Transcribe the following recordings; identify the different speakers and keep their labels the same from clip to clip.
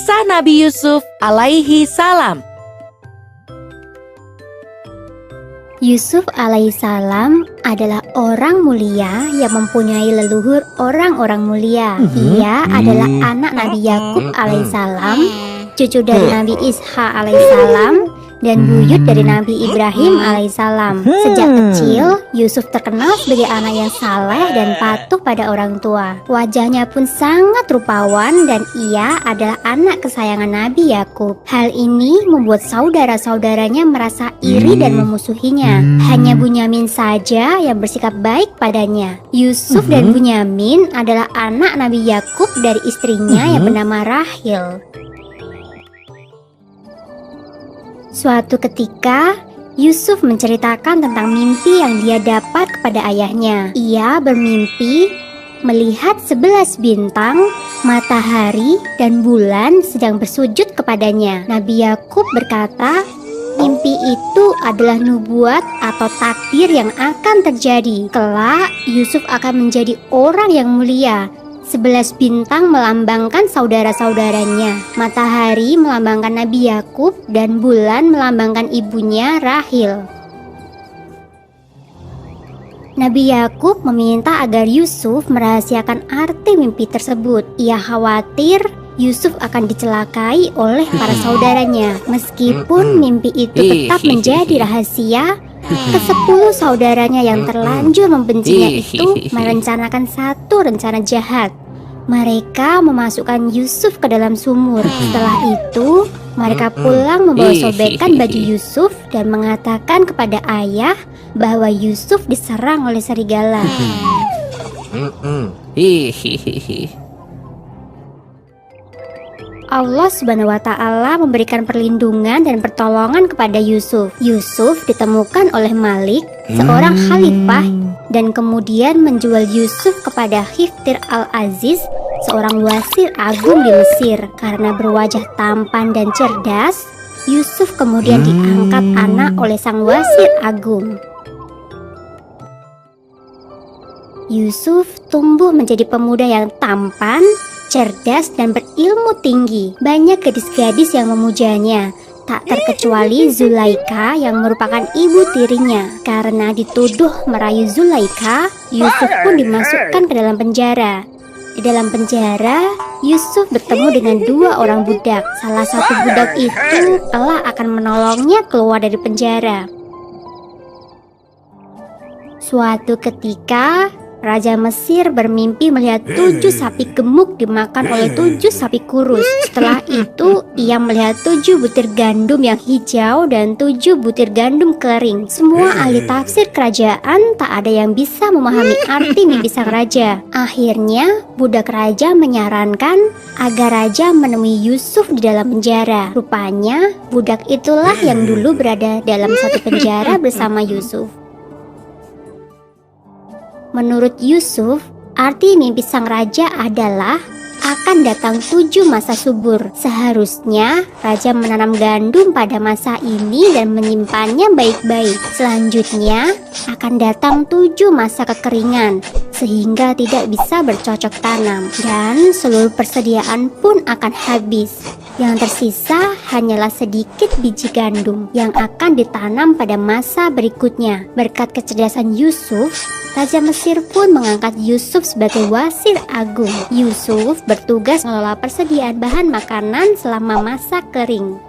Speaker 1: Kisah Nabi Yusuf alaihi salam.
Speaker 2: Yusuf alaihissalam adalah orang mulia yang mempunyai leluhur orang-orang mulia. Ia adalah anak Nabi Yakub alaihissalam, cucu dari Nabi Ishak alaihissalam, dan buyut dari Nabi Ibrahim alaihissalam. Sejak kecil, Yusuf terkenal sebagai anak yang saleh dan patuh pada orang tua. Wajahnya pun sangat rupawan dan ia adalah anak kesayangan Nabi Yakub. Hal ini membuat saudara-saudaranya merasa iri dan memusuhinya. Hanya Bunyamin saja yang bersikap baik padanya. Yusuf dan Bunyamin adalah anak Nabi Yakub dari istrinya yang bernama Rahil. Suatu ketika, Yusuf menceritakan tentang mimpi yang dia dapat kepada ayahnya. Ia bermimpi melihat 11 bintang, matahari, dan bulan sedang bersujud kepadanya. Nabi Yakub berkata, mimpi itu adalah nubuat atau takdir yang akan terjadi. Kelak, Yusuf akan menjadi orang yang mulia. 11 bintang melambangkan saudara-saudaranya, matahari melambangkan Nabi Yakub, dan bulan melambangkan ibunya Rahil. Nabi Yakub meminta agar Yusuf merahasiakan arti mimpi tersebut. Ia khawatir Yusuf akan dicelakai oleh para saudaranya. Meskipun mimpi itu tetap menjadi rahasia, ke-10 saudaranya yang terlanjur membencinya itu merencanakan satu rencana jahat. Mereka memasukkan Yusuf ke dalam sumur. Setelah itu, mereka pulang membawa sobekan baju Yusuf dan mengatakan kepada ayah bahwa Yusuf diserang oleh serigala. Allah Subhanahu wa Ta'ala memberikan perlindungan dan pertolongan kepada Yusuf. Yusuf ditemukan oleh Malik, seorang khalifah, dan kemudian menjual Yusuf kepada Khiftir al-Aziz, seorang wasir agung di Mesir. Karena berwajah tampan dan cerdas, Yusuf kemudian diangkat anak oleh sang wasir agung. Yusuf tumbuh menjadi pemuda yang tampan, cerdas, dan berilmu tinggi. Banyak gadis-gadis yang memujanya, tak terkecuali Zulaika yang merupakan ibu tirinya. Karena dituduh merayu Zulaika, Yusuf pun dimasukkan ke dalam penjara. Di dalam penjara, Yusuf bertemu dengan 2 orang budak. Salah satu budak itu telah akan menolongnya keluar dari penjara. Suatu ketika, Raja Mesir bermimpi melihat 7 sapi gemuk dimakan oleh 7 sapi kurus. Setelah itu, ia melihat 7 butir gandum yang hijau dan 7 butir gandum kering. Semua ahli tafsir kerajaan tak ada yang bisa memahami arti mimpi sang raja. Akhirnya, budak raja menyarankan agar raja menemui Yusuf di dalam penjara. Rupanya, budak itulah yang dulu berada dalam satu penjara bersama Yusuf. Menurut Yusuf, arti mimpi sang raja adalah akan datang 7 masa subur. Seharusnya raja menanam gandum pada masa ini dan menyimpannya baik-baik. Selanjutnya akan datang 7 masa kekeringan sehingga tidak bisa bercocok tanam, dan seluruh persediaan pun akan habis. Yang tersisa hanyalah sedikit biji gandum yang akan ditanam pada masa berikutnya. Berkat kecerdasan Yusuf, Raja Mesir pun mengangkat Yusuf sebagai wasir agung. Yusuf bertugas mengelola persediaan bahan makanan selama masa kering.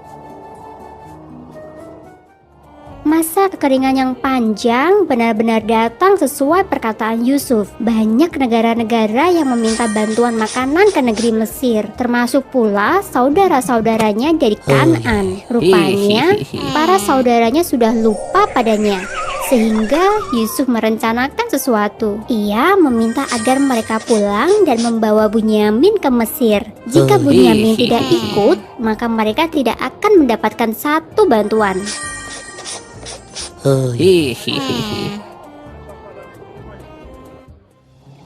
Speaker 2: Masa kekeringan yang panjang benar-benar datang sesuai perkataan Yusuf. Banyak negara-negara yang meminta bantuan makanan ke negeri Mesir, termasuk pula saudara-saudaranya dari Kanaan. Rupanya, para saudaranya sudah lupa padanya, sehingga Yusuf merencanakan sesuatu. Ia meminta agar mereka pulang dan membawa Bunyamin ke Mesir. Jika Bunyamin tidak ikut, maka mereka tidak akan mendapatkan satu bantuan.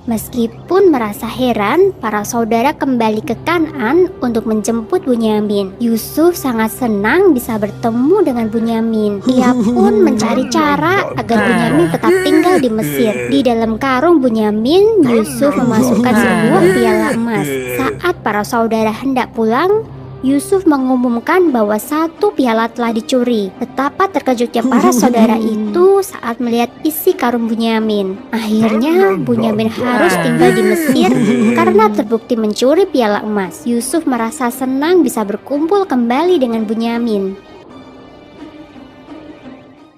Speaker 2: Meskipun merasa heran, para saudara kembali ke Kanaan untuk menjemput Bunyamin. Yusuf sangat senang bisa bertemu dengan Bunyamin. Ia pun mencari cara agar Bunyamin tetap tinggal di Mesir. Di dalam karung Bunyamin, Yusuf memasukkan sebuah piala emas. Saat para saudara hendak pulang, Yusuf mengumumkan bahwa satu piala telah dicuri. Betapa terkejutnya para saudara itu saat melihat isi karung Bunyamin. Akhirnya Bunyamin harus tinggal di Mesir karena terbukti mencuri piala emas. Yusuf merasa senang bisa berkumpul kembali dengan Bunyamin.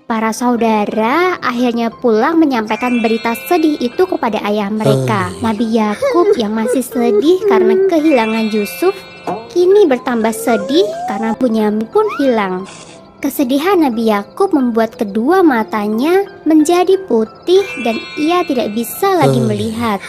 Speaker 2: Para saudara akhirnya pulang menyampaikan berita sedih itu kepada ayah mereka. Nabi Yakub yang masih sedih karena kehilangan Yusuf kini bertambah sedih karena Bunyamin pun hilang. Kesedihan Nabi Yakub membuat kedua matanya menjadi putih dan ia tidak bisa lagi melihat.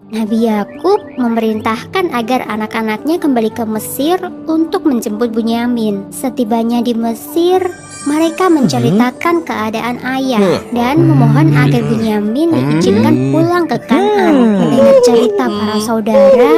Speaker 2: Nabi Yakub memerintahkan agar anak-anaknya kembali ke Mesir untuk menjemput Bunyamin. Setibanya di Mesir, mereka menceritakan keadaan ayah dan memohon agar Bunyamin diizinkan pulang ke Kanaan. Mendengar cerita para saudara,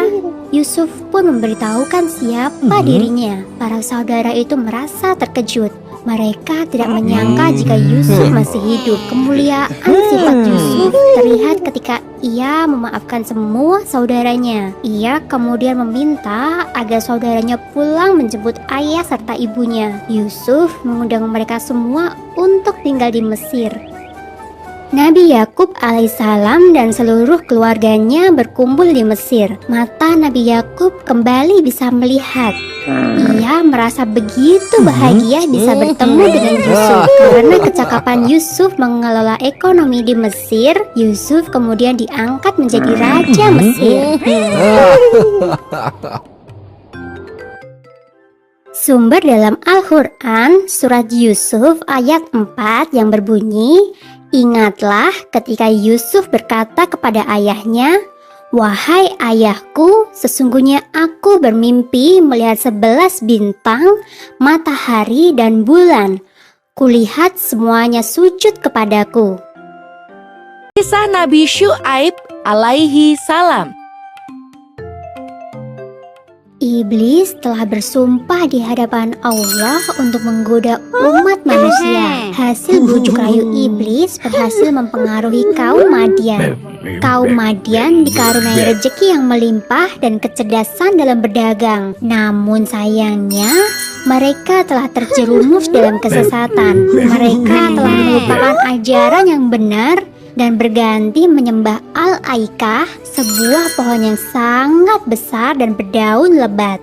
Speaker 2: Yusuf pun memberitahukan siapa dirinya. Para saudara itu merasa terkejut. Mereka tidak menyangka jika Yusuf masih hidup. Kemuliaan sifat Yusuf terlihat ketika ia memaafkan semua saudaranya. Ia kemudian meminta agar saudaranya pulang menjemput ayah serta ibunya. Yusuf mengundang mereka semua untuk tinggal di Mesir. Nabi Yakub alaihissalam dan seluruh keluarganya berkumpul di Mesir. Mata Nabi Yakub kembali bisa melihat. Ia merasa begitu bahagia bisa bertemu dengan Yusuf. Karena kecakapan Yusuf mengelola ekonomi di Mesir, Yusuf kemudian diangkat menjadi raja Mesir. Sumber dalam Al-Quran surat Yusuf ayat 4 yang berbunyi, "Ingatlah ketika Yusuf berkata kepada ayahnya, 'Wahai ayahku, sesungguhnya aku bermimpi melihat 11 bintang, matahari dan bulan. Kulihat semuanya sujud kepadaku.'"
Speaker 1: Kisah Nabi Syu'aib alaihi salam.
Speaker 2: Iblis telah bersumpah di hadapan Allah untuk menggoda umat manusia. Hasil bujuk rayu iblis berhasil mempengaruhi kaum Madian. Kaum Madian dikaruniai rezeki yang melimpah dan kecerdasan dalam berdagang. Namun sayangnya, mereka telah terjerumus dalam kesesatan. Mereka telah melupakan ajaran yang benar dan berganti menyembah Al-Aikah, sebuah pohon yang sangat besar dan berdaun lebat.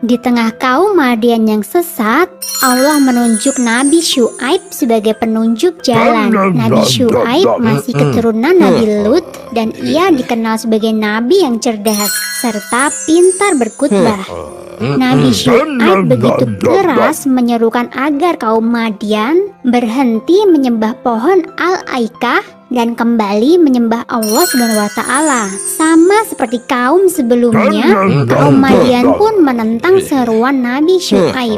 Speaker 2: Di tengah kaum Madian yang sesat, Allah menunjuk Nabi Syu'aib sebagai penunjuk jalan. Nabi Syu'aib masih keturunan Nabi Lut dan ia dikenal sebagai nabi yang cerdas serta pintar berkhutbah. Nabi Syu'aib begitu keras menyerukan agar kaum Madian berhenti menyembah pohon Al-Aikah dan kembali menyembah Allah SWT. Sama seperti kaum sebelumnya, kaum Madian pun menentang seruan Nabi Syu'aib.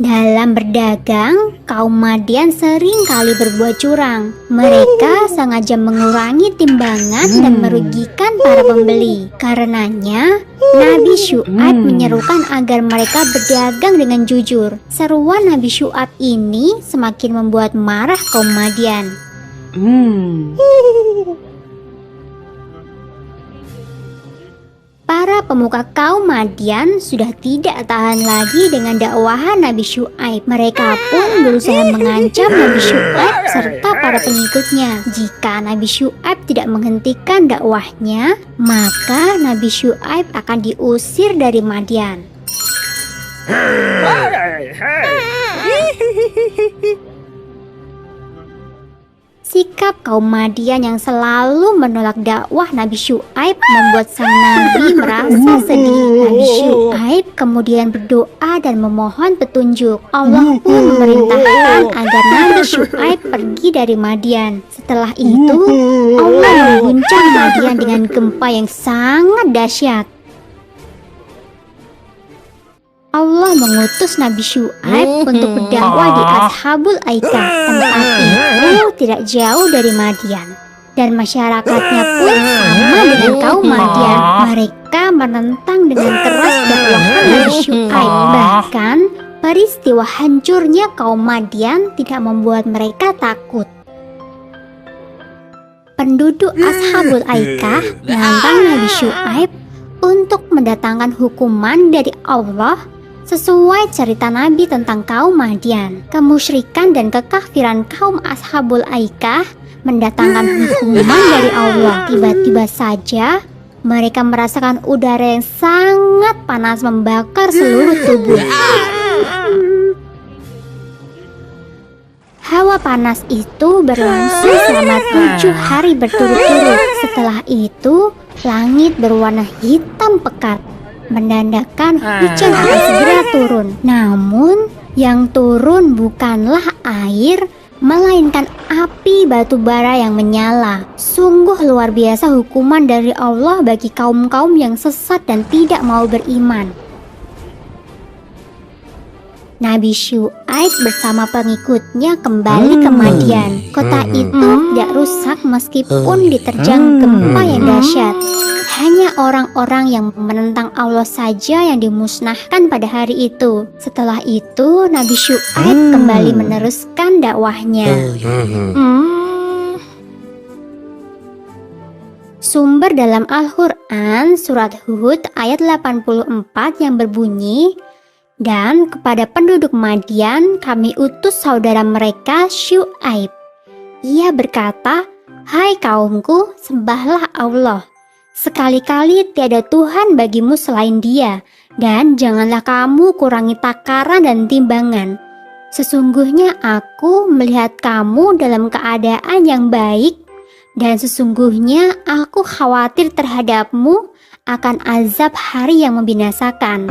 Speaker 2: Dalam berdagang, kaum Madian sering kali berbuat curang. Mereka sengaja mengurangi timbangan dan merugikan para pembeli. Karenanya, Nabi Syu'aib menyerukan agar mereka berdagang dengan jujur. Seruan Nabi Syu'aib ini semakin membuat marah kaum Madian. Para pemuka kaum Madian sudah tidak tahan lagi dengan dakwahan Nabi Syu'aib. Mereka pun berusaha mengancam Nabi Syu'aib serta para pengikutnya. Jika Nabi Syu'aib tidak menghentikan dakwahnya, maka Nabi Syu'aib akan diusir dari Madian. Sikap kaum Madian yang selalu menolak dakwah Nabi Syu'aib membuat sang Nabi merasa sedih. Nabi Syu'aib kemudian berdoa dan memohon petunjuk. Allah pun memerintahkan agar Nabi Syu'aib pergi dari Madian. Setelah itu, Allah mengguncang Madian dengan gempa yang sangat dahsyat. Allah mengutus Nabi Syu'aib untuk berdakwah di Ashabul Aikah. Tempat itu tidak jauh dari Madian, dan masyarakatnya pun sama dengan kaum Madian. Mereka menentang dengan keras dakwahan Nabi Syu'aib. Bahkan Peristiwa hancurnya kaum Madian tidak membuat mereka takut. Penduduk Ashabul Aikah menantang Nabi Syuaib untuk mendatangkan hukuman dari Allah sesuai cerita Nabi tentang kaum Madian. Kemusyrikan dan kekafiran kaum Ashabul Aikah mendatangkan hukuman dari Allah. Tiba-tiba saja mereka merasakan udara yang sangat panas membakar seluruh tubuh. Hawa panas itu berlangsung selama 7 hari berturut-turut. Setelah itu, langit berwarna hitam pekat, menandakan hujan akan segera turun. Namun, yang turun bukanlah air, melainkan api batu bara yang menyala. Sungguh luar biasa hukuman dari Allah bagi kaum-kaum yang sesat dan tidak mau beriman. Nabi Syuaib bersama pengikutnya kembali ke Madian. Kota itu tidak rusak meskipun diterjang gempa yang dahsyat. Hanya orang-orang yang menentang Allah saja yang dimusnahkan pada hari itu. Setelah itu, Nabi Syuaib kembali meneruskan dakwahnya. Sumber dalam Al-Quran surat Hud ayat 84 yang berbunyi, "Dan kepada penduduk Madian kami utus saudara mereka Syuaib. Ia berkata, 'Hai kaumku, sembahlah Allah. Sekali-kali tiada Tuhan bagimu selain Dia, dan janganlah kamu kurangi takaran dan timbangan. Sesungguhnya aku melihat kamu dalam keadaan yang baik, dan sesungguhnya aku khawatir terhadapmu akan azab hari yang membinasakan.'"